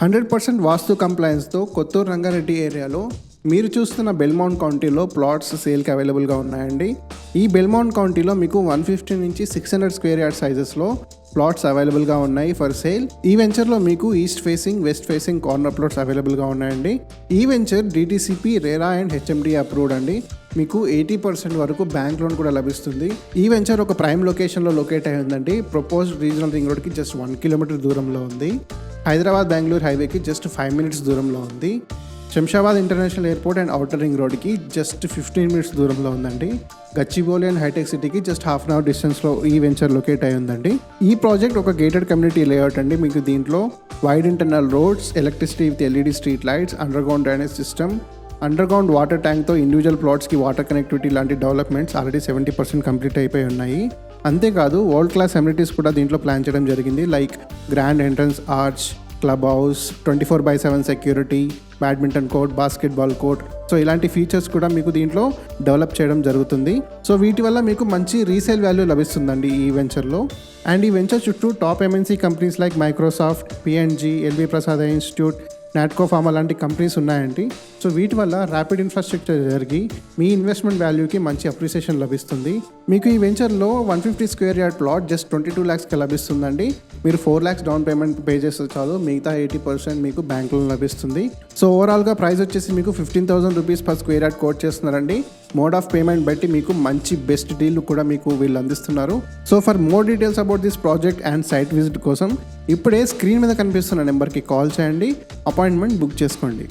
100% వాస్తు కంప్లైన్స్తో కొత్తూరు రంగారెడ్డి ఏరియాలో మీరు చూస్తున్న బెల్మౌంట్ కౌంటీలో ప్లాట్స్ సేల్కి అవైలబుల్గా ఉన్నాయండి. ఈ బెల్మౌంట్ కౌంటీలో మీకు 150 నుంచి 600 స్క్వేర్ యార్డ్ సైజెస్లో ప్లాట్స్ అవైలబుల్గా ఉన్నాయి ఫర్ సేల్. ఈ వెంచర్లో మీకు east facing, west facing corner plots అవైలబుల్గా ఉన్నాయండి. ఈ venture DTCP, RERA and HMD approved అండి. మీకు 80% వరకు బ్యాంక్ లోన్ కూడా లభిస్తుంది. ఈ వెంచర్ ఒక ప్రైమ్ లొకేషన్లో లొకేట్ అయి ఉందండి. ప్రపోజ్డ్ రీజనల్ రింగ్ రోడ్కి జస్ట్ 1 కిలోమీటర్ దూరంలో ఉంది. హైదరాబాద్ బెంగళూరు హైవేకి జస్ట్ 5 మినిట్స్ దూరంలో ఉంది. Shamshabad international airport and outer ring రోడ్కి జస్ట్ 15 మినిట్స్ దూరంలో ఉందండి. గచ్చిబౌలి అండ్ హైటెక్ సిటీకి జస్ట్ హాఫ్ అన్ అవర్ డిస్టెన్స్లో ఈ వెంచర్ లొకేట్ అయి ఉందండి. ఈ ప్రాజెక్ట్ ఒక గేటెడ్ కమ్యూనిటీ లేఅవుట్ అండి. మీకు దీంట్లో wide internal roads, electricity with LED street lights, underground drainage system, underground water ట్యాంక్తో ఇండివిజువల్ ప్లాట్స్కి వాటర్ కనెక్టివిటీ లాంటి డెవలప్మెంట్స్ ఆల్రెడీ 70% కంప్లీట్ అయిపోయి ఉన్నాయి. అంతేకాదు వరల్డ్ క్లాస్ అమ్యూనిటీస్ కూడా దీంట్లో ప్లాన్ చేయడం జరిగింది. Like grand entrance arch, club house, 24/7 security, badminton court, basketball court. So ఇలాంటి ఫీచర్స్ కూడా మీకు దీంట్లో డెవలప్ చేయడం జరుగుతుంది. సో వీటి వల్ల మీకు మంచి రీసేల్ వాల్యూ లభిస్తుందండి ఈ వెంచర్లో. అండ్ ఈ వెంచర్ చుట్టూ top MNC companies like Microsoft, P&G, LV Prasad institute, Natco pharma లాంటి కంపెనీస్ ఉన్నాయండి. సో వీటి వల్ల ర్యాపిడ్ ఇన్ఫ్రాస్ట్రక్చర్ జరిగి మీ ఇన్వెస్ట్మెంట్ వాల్యూకి మంచి అప్రిసియేషన్ లభిస్తుంది. మీకు ఈ వెంచర్లో 150 స్క్వేర్ యార్డ్ ప్లాట్ జస్ట్ 22 lakhsకి లభిస్తుందండి. మీరు 4 lakhs డౌన్ పేమెంట్ పే చేస్తే చాలు, మిగతా 80% మీకు బ్యాంక్ లోన్ లభిస్తుంది. సో ఓవరాల్గా ప్రైస్ వచ్చేసి మీకు 15,000 rupees per square yard quote చేస్తున్నారండి. మోడ్ ఆఫ్ పేమెంట్ బట్టి మీకు మంచి బెస్ట్ డీల్ కూడా మీకు వీళ్ళు అందిస్తున్నారు. So for more details about this project and site visit కోసం ఇప్పుడే స్క్రీన్ మీద కనిపిస్తున్న నెంబర్కి కాల్ చేయండి, అపాయింట్మెంట్ బుక్ చేసుకోండి.